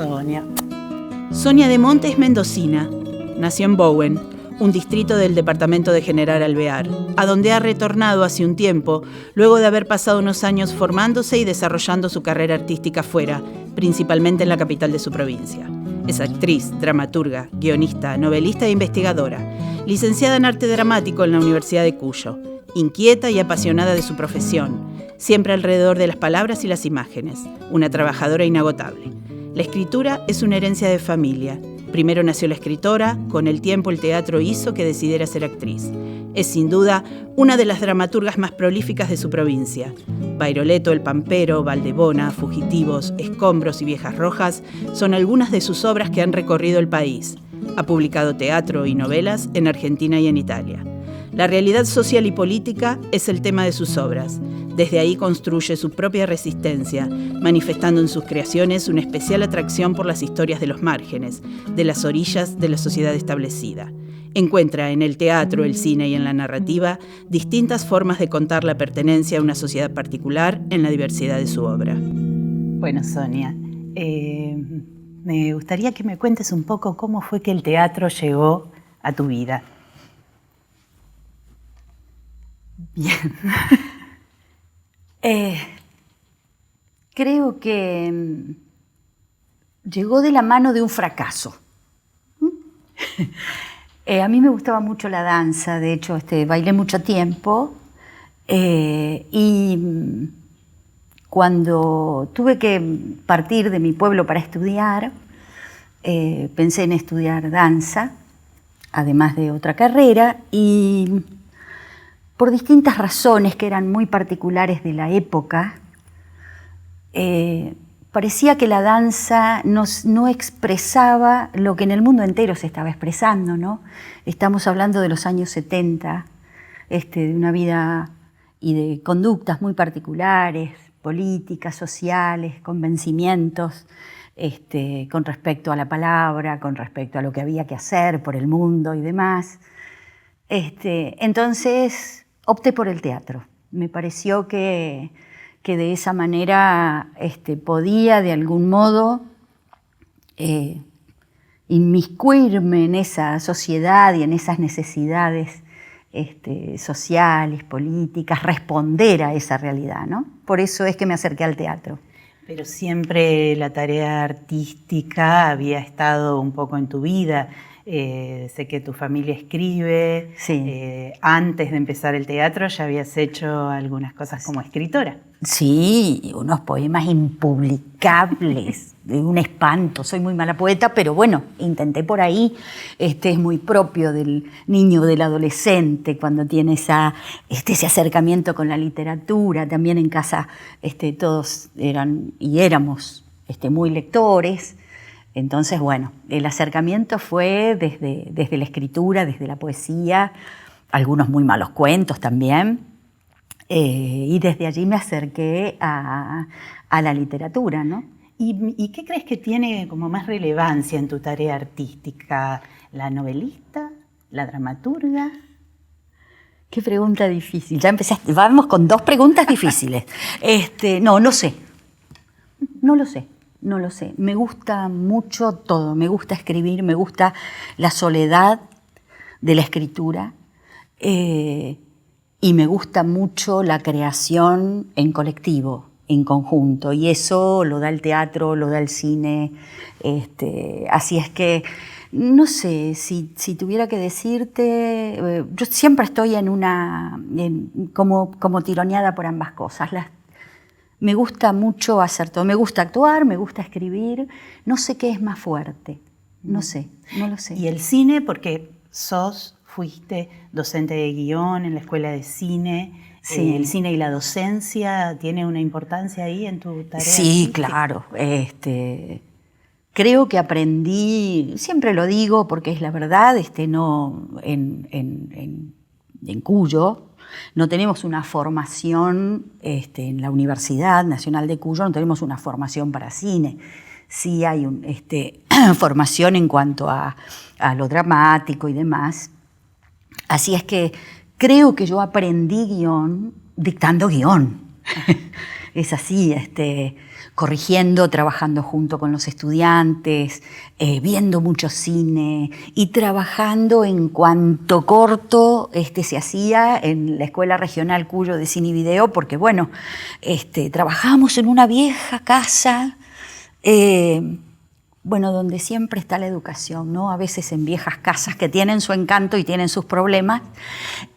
Sonia. Sonia de Monte es mendocina. Nació en Bowen, un distrito del departamento de General Alvear, a donde ha retornado hace un tiempo, luego de haber pasado unos años formándose y desarrollando su carrera artística fuera, principalmente en la capital de su provincia. Es actriz, dramaturga, guionista, novelista e investigadora, licenciada en arte dramático en la Universidad de Cuyo, inquieta y apasionada de su profesión, siempre alrededor de las palabras y las imágenes, una trabajadora inagotable. La escritura es una herencia de familia. Primero nació la escritora, con el tiempo el teatro hizo que decidiera ser actriz. Es sin duda una de las dramaturgas más prolíficas de su provincia. Bairoleto, El Pampero, Valdebona, Fugitivos, Escombros y Viejas Rojas son algunas de sus obras que han recorrido el país. Ha publicado teatro y novelas en Argentina y en Italia. La realidad social y política es el tema de sus obras. Desde ahí construye su propia resistencia, manifestando en sus creaciones una especial atracción por las historias de los márgenes, de las orillas de la sociedad establecida. Encuentra en el teatro, el cine y en la narrativa distintas formas de contar la pertenencia a una sociedad particular en la diversidad de su obra. Bueno, Sonia, me gustaría que me cuentes un poco cómo fue que el teatro llegó a tu vida. Bien. Creo que llegó de la mano de un fracaso. A mí me gustaba mucho la danza, de hecho bailé mucho tiempo y cuando tuve que partir de mi pueblo para estudiar, pensé en estudiar danza, además de otra carrera, y por distintas razones que eran muy particulares de la época, parecía que la danza no expresaba lo que en el mundo entero se estaba expresando, ¿no? Estamos hablando de los años 70, de una vida y de conductas muy particulares, políticas, sociales, convencimientos, con respecto a la palabra, con respecto a lo que había que hacer por el mundo y demás. Entonces opté por el teatro. Me pareció que de esa manera podía de algún modo inmiscuirme en esa sociedad y en esas necesidades sociales, políticas, responder a esa realidad, ¿no? Por eso es que me acerqué al teatro. Pero siempre la tarea artística había estado un poco en tu vida. Sé que tu familia escribe. Sí. Antes de empezar el teatro ya habías hecho algunas cosas como escritora. Sí, unos poemas impublicables, un espanto. Soy muy mala poeta, pero bueno, intenté por ahí. Es muy propio del niño, del adolescente, cuando tiene ese acercamiento con la literatura. También en casa todos eran y éramos muy lectores. Entonces, bueno, el acercamiento fue desde la escritura, desde la poesía, algunos muy malos cuentos también, y desde allí me acerqué a la literatura, ¿no? ¿Y qué crees que tiene como más relevancia en tu tarea artística? ¿La novelista? ¿La dramaturga? Qué pregunta difícil. Ya empezaste, vamos con dos preguntas difíciles. No sé. No lo sé. No lo sé, me gusta mucho todo, me gusta escribir, me gusta la soledad de la escritura y me gusta mucho la creación en colectivo, en conjunto, y eso lo da el teatro, lo da el cine, así es que no sé, si tuviera que decirte, yo siempre estoy como tironeada por ambas cosas. Me gusta mucho hacer todo, me gusta actuar, me gusta escribir, no sé qué es más fuerte, no lo sé. ¿Y el cine? Porque fuiste docente de guión en la escuela de cine. Sí. ¿El cine y la docencia tiene una importancia ahí en tu tarea? Sí, claro. Creo que aprendí, siempre lo digo porque es la verdad, en Cuyo, no tenemos una formación en la Universidad Nacional de Cuyo, no tenemos una formación para cine. Sí hay formación en cuanto a lo dramático y demás. Así es que creo que yo aprendí guión dictando guión. es así, corrigiendo, trabajando junto con los estudiantes, viendo mucho cine y trabajando en cuanto corto se hacía en la Escuela Regional Cuyo de Cine y Video, porque bueno, trabajábamos en una vieja casa, bueno, donde siempre está la educación, ¿no? A veces en viejas casas que tienen su encanto y tienen sus problemas,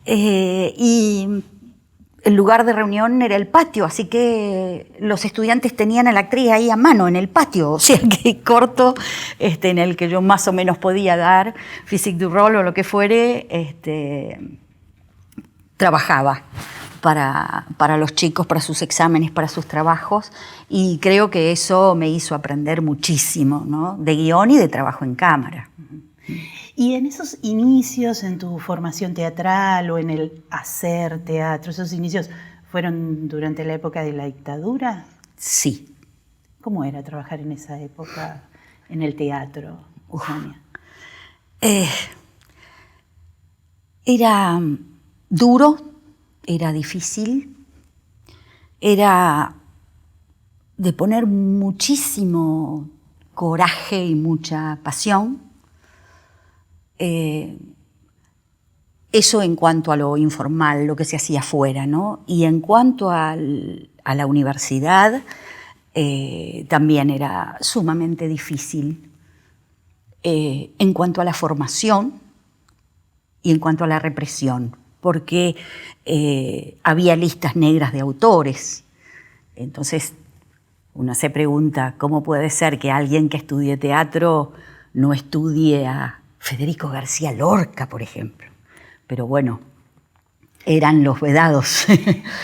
y el lugar de reunión era el patio, así que los estudiantes tenían a la actriz ahí a mano en el patio, o sea que corto, en el que yo más o menos podía dar physique du rôle o lo que fuere, trabajaba para los chicos, para sus exámenes, para sus trabajos, y creo que eso me hizo aprender muchísimo, ¿no? De guión y de trabajo en cámara. Y en esos inicios, en tu formación teatral o en el hacer teatro, ¿esos inicios fueron durante la época de la dictadura? Sí. ¿Cómo era trabajar en esa época en el teatro, Sonia? Era duro, era difícil, era de poner muchísimo coraje y mucha pasión. Eso en cuanto a lo informal, lo que se hacía afuera, ¿no? Y en cuanto a la universidad, también era sumamente difícil. En cuanto a la formación y en cuanto a la represión, porque había listas negras de autores. Entonces, uno se pregunta, ¿cómo puede ser que alguien que estudie teatro no estudie a Federico García Lorca, por ejemplo? Pero bueno, eran los vedados.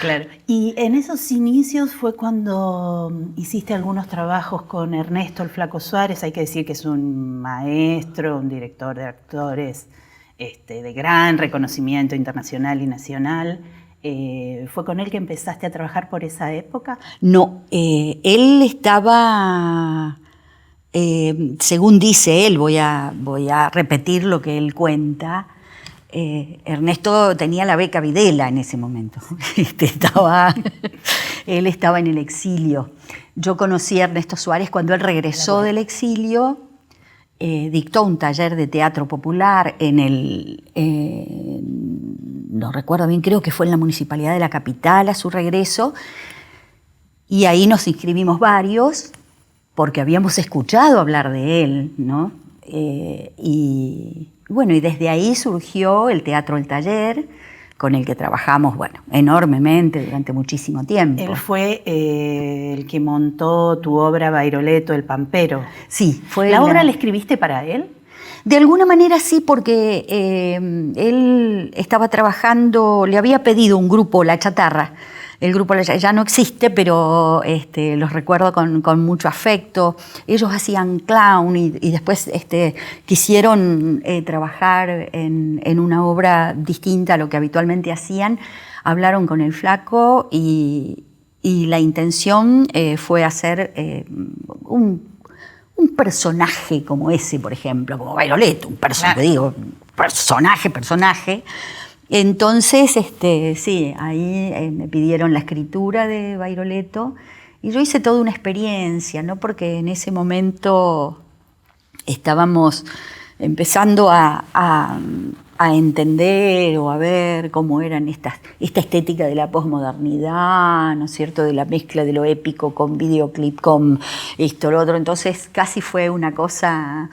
Claro. Y en esos inicios fue cuando hiciste algunos trabajos con Ernesto el Flaco Suárez. Hay que decir que es un maestro, un director de actores de gran reconocimiento internacional y nacional. ¿Fue con él que empezaste a trabajar por esa época? No, él estaba... según dice él, voy a repetir lo que él cuenta. Ernesto tenía la beca Videla en ese momento. Él estaba en el exilio. Yo conocí a Ernesto Suárez cuando él regresó del exilio. Dictó un taller de teatro popular no recuerdo bien, creo que fue en la Municipalidad de la Capital a su regreso. Y ahí nos inscribimos varios, porque habíamos escuchado hablar de él, ¿no? Y bueno, y desde ahí surgió el Teatro El Taller, con el que trabajamos, bueno, enormemente durante muchísimo tiempo. Él fue el que montó tu obra Bairoleto, El Pampero. Sí, fue... ¿La obra la escribiste para él? De alguna manera sí, porque él estaba trabajando, le había pedido un grupo, La Chatarra. El grupo ya no existe, pero los recuerdo con mucho afecto. Ellos hacían clown y después quisieron trabajar en una obra distinta a lo que habitualmente hacían. Hablaron con el Flaco y la intención fue hacer un personaje como ese, por ejemplo, como Bairoleto, personaje. Entonces, sí, ahí me pidieron la escritura de Bairoleto y yo hice toda una experiencia, ¿no? Porque en ese momento estábamos empezando a entender o a ver cómo eran esta estética de la posmodernidad, ¿no es cierto?, de la mezcla de lo épico con videoclip, con esto, lo otro. Entonces casi fue una cosa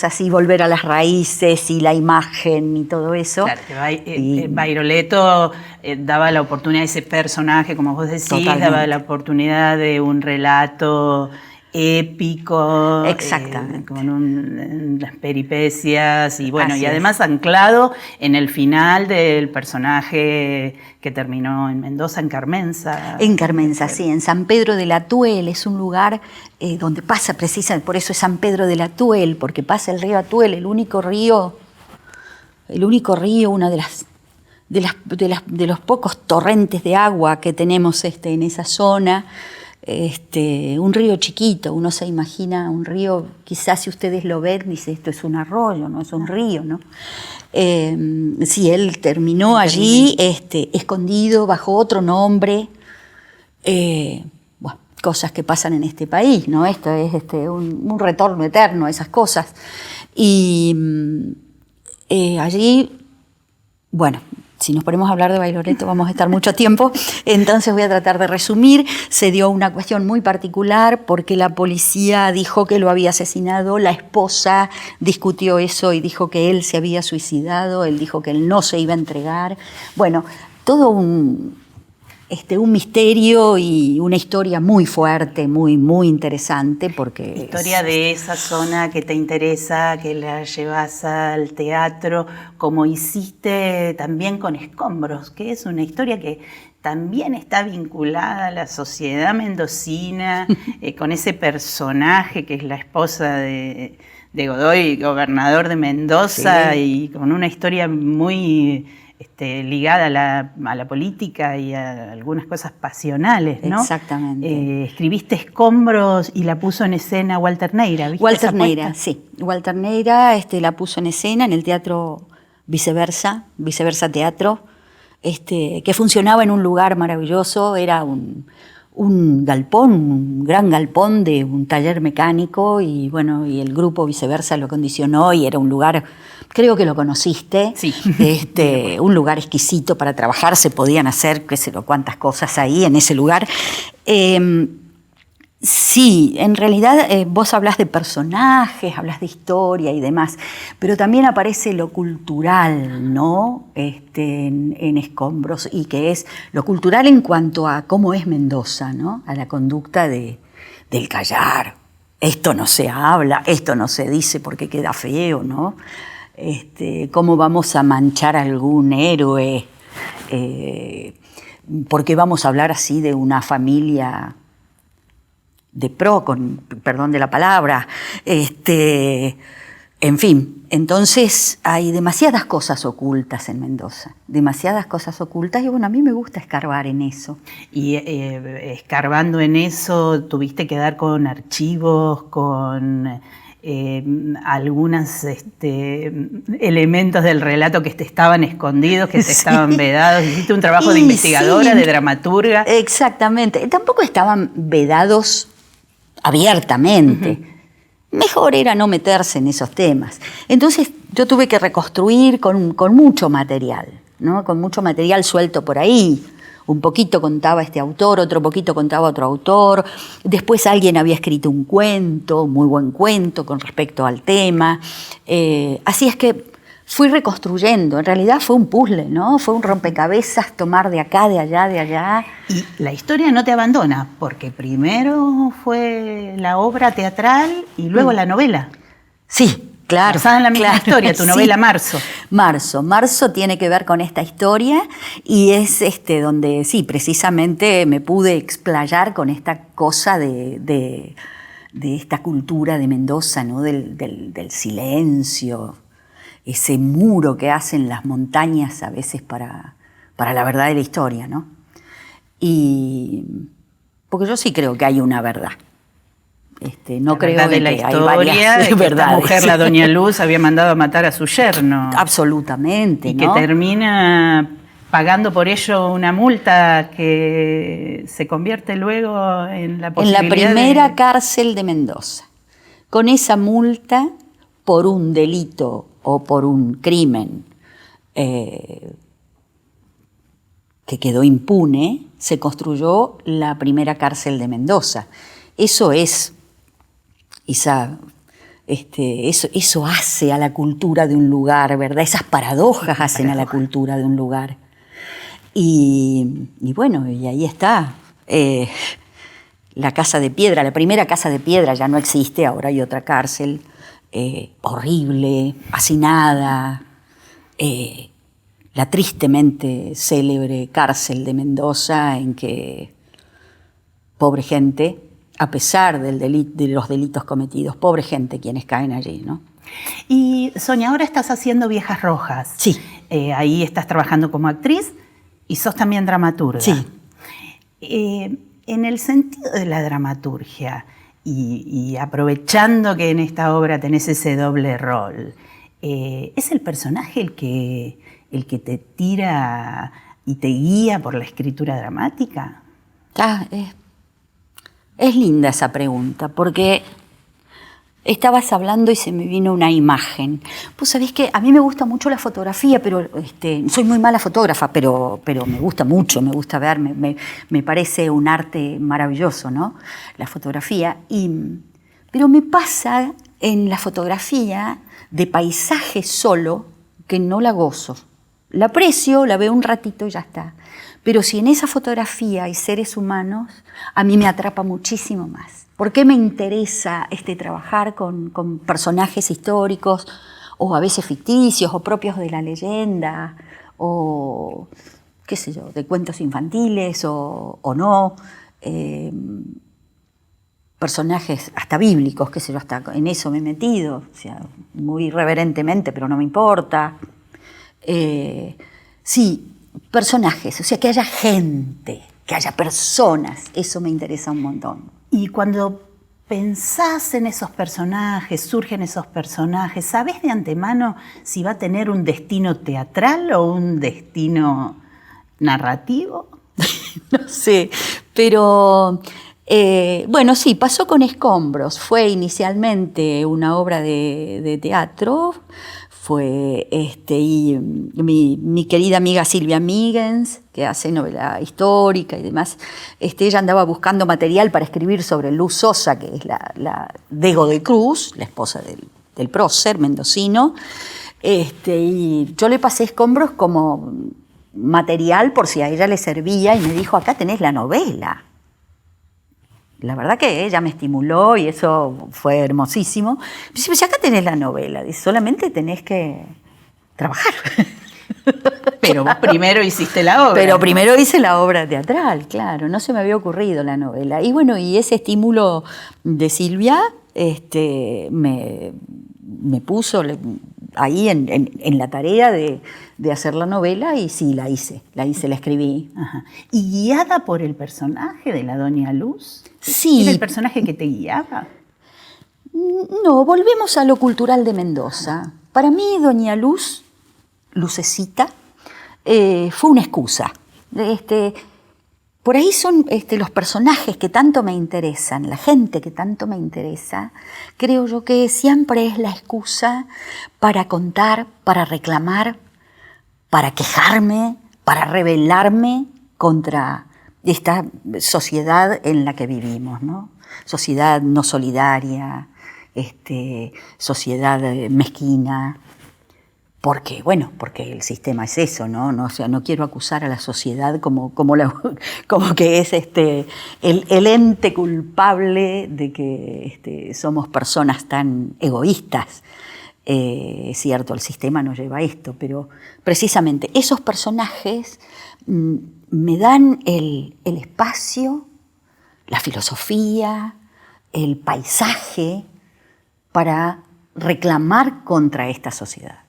así, volver a las raíces y la imagen y todo eso. Claro, Bairoleto daba la oportunidad, ese personaje, como vos decís, totalmente. Daba la oportunidad de un relato épico, exactamente, con las peripecias y bueno, así y además anclado en el final del personaje que terminó en Mendoza, en Carmenza. En Carmenza, sí, en San Pedro de la Atuel, es un lugar donde pasa precisamente, por eso es San Pedro de la Atuel, porque pasa el río Atuel, el único río, una de los pocos torrentes de agua que tenemos en esa zona. Un río chiquito, uno se imagina un río, quizás si ustedes lo ven, dice esto es un arroyo, no es un río, ¿no? Sí, él terminó allí, escondido bajo otro nombre, Bueno, cosas que pasan en este país, ¿no? Esto es un retorno eterno a esas cosas. Y allí, bueno, si nos ponemos a hablar de Bailoreto vamos a estar mucho tiempo, entonces voy a tratar de resumir. Se dio una cuestión muy particular porque la policía dijo que lo había asesinado, la esposa discutió eso y dijo que él se había suicidado, él dijo que él no se iba a entregar. Bueno, todo un misterio y una historia muy fuerte, muy, muy interesante. Porque historia de esa zona que te interesa, que la llevas al teatro, como hiciste también con Escombros, que es una historia que también está vinculada a la sociedad mendocina, con ese personaje que es la esposa de Godoy, gobernador de Mendoza, sí. Y con una historia muy ligada a la política y a algunas cosas pasionales, ¿no? Exactamente. Escribiste Escombros y la puso en escena Walter Neira, ¿viste? Walter Neira, sí. Walter Neira la puso en escena en el Teatro Viceversa Teatro, que funcionaba en un lugar maravilloso, era un galpón, un gran galpón de un taller mecánico y bueno, y el grupo Viceversa lo condicionó y era un lugar, creo que lo conociste, sí. Un lugar exquisito para trabajar, se podían hacer qué sé yo cuántas cosas ahí en ese lugar. Sí, en realidad vos hablas de personajes, hablas de historia y demás, pero también aparece lo cultural, ¿no? En Escombros, y que es lo cultural en cuanto a cómo es Mendoza, ¿no? A la conducta del callar. Esto no se habla, esto no se dice porque queda feo, ¿no? Cómo vamos a manchar a algún héroe, porque vamos a hablar así de una familia de pro, con perdón de la palabra, en fin, entonces hay demasiadas cosas ocultas en Mendoza, demasiadas cosas ocultas y bueno, a mí me gusta escarbar en eso. Y escarbando en eso, tuviste que dar con archivos, con algunos elementos del relato que te estaban escondidos, que te estaban vedados. Hiciste un trabajo de investigadora, de dramaturga. Exactamente, tampoco estaban vedados abiertamente. Mejor era no meterse en esos temas. Entonces yo tuve que reconstruir con mucho material, ¿no? Con mucho material suelto por ahí. Un poquito contaba este autor, otro poquito contaba otro autor. Después alguien había escrito un cuento, muy buen cuento con respecto al tema. Así es que fui reconstruyendo. En realidad fue un puzzle, ¿no? Fue un rompecabezas, tomar de acá, de allá, de allá. Y la historia no te abandona, porque primero fue la obra teatral y luego la novela. Sí, claro. Basada en la misma historia, tu novela sí. Marzo tiene que ver con esta historia y es donde sí, precisamente me pude explayar con esta cosa de esta cultura de Mendoza, ¿no? Del silencio, ese muro que hacen las montañas a veces para la verdad de la historia, ¿no? Y porque yo sí creo que hay una verdad. No la creo verdad de la que historia, hay varias de que verdades. Esta mujer, la Doña Luz, había mandado a matar a su yerno. Absolutamente, y ¿no? que termina pagando por ello una multa que se convierte luego en la posibilidad en la primera cárcel de Mendoza. Con esa multa por un delito o por un crimen que quedó impune, se construyó la primera cárcel de Mendoza. Eso es, eso hace a la cultura de un lugar, ¿verdad? Esas paradojas hacen a la cultura de un lugar. Y bueno, y ahí está. La Casa de Piedra, la primera Casa de Piedra ya no existe, ahora hay otra cárcel, horrible, hacinada, la tristemente célebre cárcel de Mendoza en que pobre gente, a pesar de los delitos cometidos, pobre gente quienes caen allí, ¿no? Y Sonia, ahora estás haciendo Viejas Rojas. Sí. Ahí estás trabajando como actriz y sos también dramaturga. Sí. En el sentido de la dramaturgia y aprovechando que en esta obra tenés ese doble rol, ¿es el personaje el que te tira y te guía por la escritura dramática? Es linda esa pregunta, porque estabas hablando y se me vino una imagen. Pues sabés que a mí me gusta mucho la fotografía, pero soy muy mala fotógrafa, pero me gusta mucho, me gusta ver, me parece un arte maravilloso, ¿no? La fotografía. Pero me pasa en la fotografía de paisaje solo que no la gozo. La aprecio, la veo un ratito y ya está. Pero si en esa fotografía hay seres humanos, a mí me atrapa muchísimo más. ¿Por qué me interesa trabajar con personajes históricos o a veces ficticios o propios de la leyenda o, qué sé yo, de cuentos infantiles o no? Personajes hasta bíblicos, qué sé yo, hasta en eso me he metido, o sea, muy irreverentemente, pero no me importa. Sí, personajes, o sea, que haya gente, que haya personas, eso me interesa un montón. Y cuando pensás en esos personajes, surgen esos personajes, ¿sabés de antemano si va a tener un destino teatral o un destino narrativo? No sé, pero bueno, sí, pasó con Escombros. Fue inicialmente una obra de teatro. Fue y mi querida amiga Silvia Migens, que hace novela histórica y demás, ella andaba buscando material para escribir sobre Luz Sosa, que es la de Godoy Cruz, la esposa del prócer mendocino, y yo le pasé Escombros como material por si a ella le servía y me dijo, acá tenés la novela. La verdad que ella me estimuló y eso fue hermosísimo. Dice, pues acá tenés la novela, dice, solamente tenés que trabajar. Pero vos primero hiciste la obra. Pero primero hice la obra teatral, claro, no se me había ocurrido la novela. Y bueno, y ese estímulo de Silvia me puso ahí en la tarea de hacer la novela y sí, la hice, la escribí. Ajá. ¿Y guiada por el personaje de la Doña Luz? Sí. ¿Era el personaje que te guiaba? No, volvemos a lo cultural de Mendoza. Para mí, Doña Luz, Lucecita, fue una excusa. Por ahí son los personajes que tanto me interesan, la gente que tanto me interesa. Creo yo que siempre es la excusa para contar, para reclamar, para quejarme, para rebelarme contra esta sociedad en la que vivimos, ¿no? Sociedad no solidaria, sociedad mezquina. Porque el sistema es eso, ¿no? O sea, no quiero acusar a la sociedad como que es el ente culpable de que somos personas tan egoístas. Es cierto, el sistema nos lleva a esto, pero precisamente esos personajes me dan el espacio, la filosofía, el paisaje para reclamar contra esta sociedad.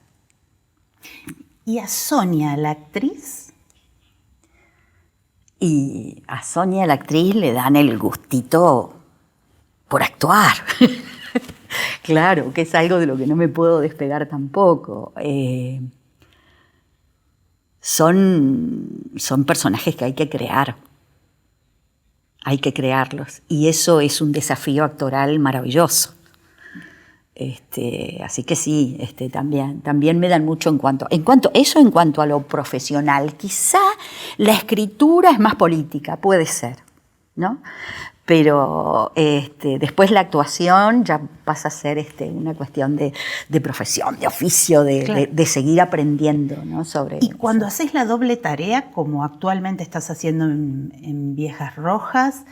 ¿Y a Sonia, la actriz? Y a Sonia, la actriz, le dan el gustito por actuar. Claro, que es algo de lo que no me puedo despegar tampoco. Son personajes que hay que crear. Hay que crearlos. Y eso es un desafío actoral maravilloso. Así que sí, también me dan mucho en cuanto a lo profesional. Quizá la escritura es más política, puede ser, ¿no? Pero después la actuación ya pasa a ser una cuestión de profesión, de oficio, de seguir aprendiendo, ¿no? Y cuando haces la doble tarea, como actualmente estás haciendo en Viejas Rojas,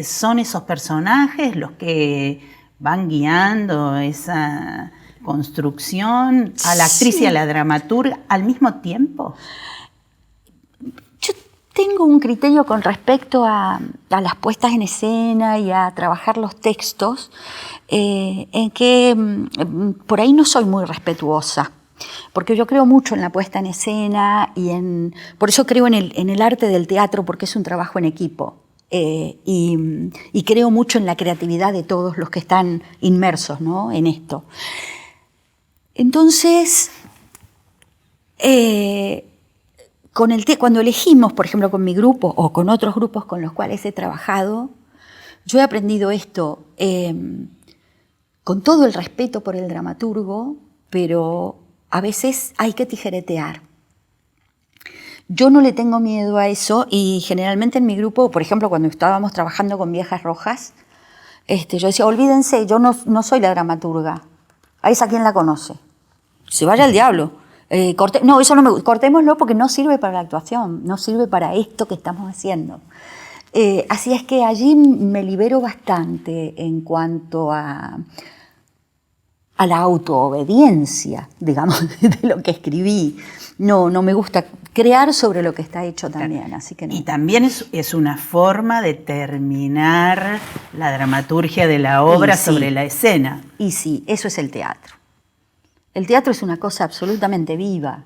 ¿son esos personajes los que van guiando esa construcción a la actriz y a la dramaturga al mismo tiempo? Yo tengo un criterio con respecto a las puestas en escena y a trabajar los textos, en que por ahí no soy muy respetuosa, porque yo creo mucho en la puesta en escena por eso creo en el arte del teatro, porque es un trabajo en equipo. Y creo mucho en la creatividad de todos los que están inmersos, ¿no? En esto. Entonces, cuando elegimos, por ejemplo, con mi grupo o con otros grupos con los cuales he trabajado, yo he aprendido esto con todo el respeto por el dramaturgo, pero a veces hay que tijeretear. Yo no le tengo miedo a eso y generalmente en mi grupo, por ejemplo, cuando estábamos trabajando con Viejas Rojas, yo decía, olvídense, yo no soy la dramaturga, a esa quién la conoce. Se vaya al diablo. No, eso no me gusta. Cortémoslo porque no sirve para la actuación, no sirve para esto que estamos haciendo. Así es que allí me libero bastante en cuanto a la autoobediencia, digamos, de lo que escribí. No me gusta crear sobre lo que está hecho también, así que no. Y también es una forma de terminar la dramaturgia de la obra sobre la escena. Y sí, eso es el teatro. El teatro es una cosa absolutamente viva.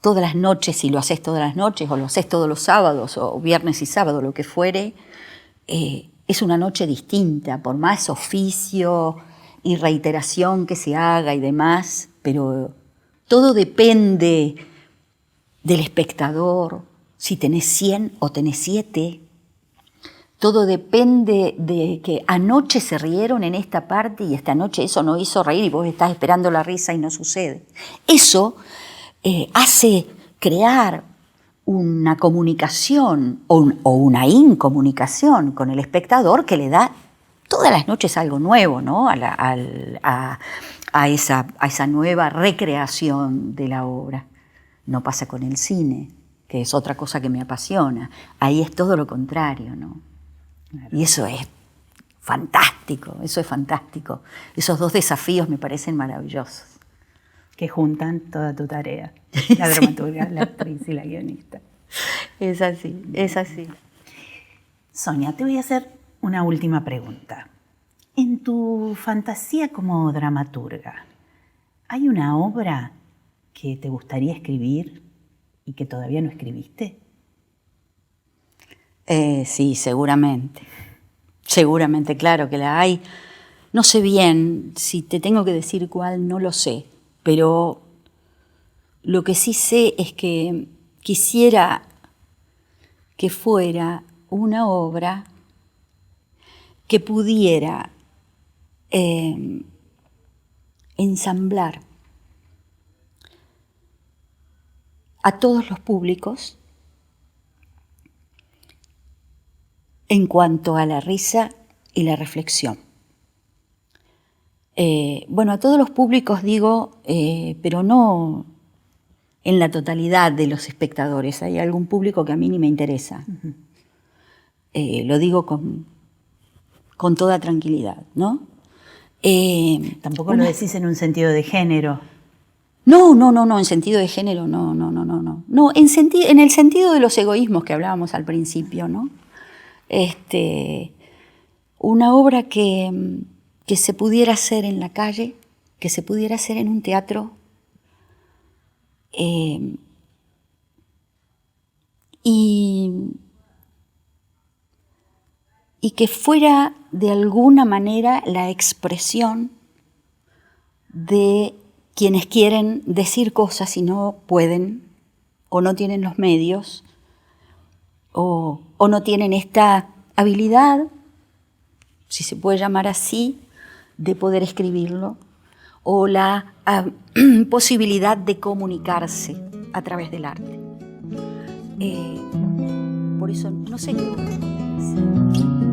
Todas las noches, si lo haces todas las noches, o lo haces todos los sábados, o viernes y sábado, lo que fuere, es una noche distinta, por más oficio y reiteración que se haga y demás, pero todo depende del espectador, si tenés 100 o tenés 7. Todo depende de que anoche se rieron en esta parte y esta noche eso no hizo reír y vos estás esperando la risa y no sucede. Eso hace crear una comunicación o una incomunicación con el espectador que le da todas las noches algo nuevo, ¿no? a esa nueva recreación de la obra. No pasa con el cine, que es otra cosa que me apasiona. Ahí es todo lo contrario, ¿no? Claro. Y eso es fantástico, eso es fantástico. Esos dos desafíos me parecen maravillosos. Que juntan toda tu tarea, la dramaturga, la actriz y la guionista. Es así, es así. Sonia, te voy a hacer una última pregunta. En tu fantasía como dramaturga, ¿hay una obra que te gustaría escribir y que todavía no escribiste? Sí, seguramente. Seguramente, claro que la hay. No sé bien, si te tengo que decir cuál, no lo sé. Pero lo que sí sé es que quisiera que fuera una obra que pudiera ensamblar a todos los públicos en cuanto a la risa y la reflexión. Bueno, a todos los públicos digo, pero no en la totalidad de los espectadores. Hay algún público que a mí ni me interesa. Uh-huh. Lo digo con toda tranquilidad, ¿no? Tampoco lo decís en un sentido de género. No, en sentido de género, no. No, en el sentido de los egoísmos que hablábamos al principio, ¿no? Una obra que se pudiera hacer en la calle, que se pudiera hacer en un teatro, y que fuera de alguna manera la expresión de quienes quieren decir cosas y no pueden, o no tienen los medios, o no tienen esta habilidad, si se puede llamar así, de poder escribirlo, o la posibilidad de comunicarse a través del arte. Por eso no sé qué.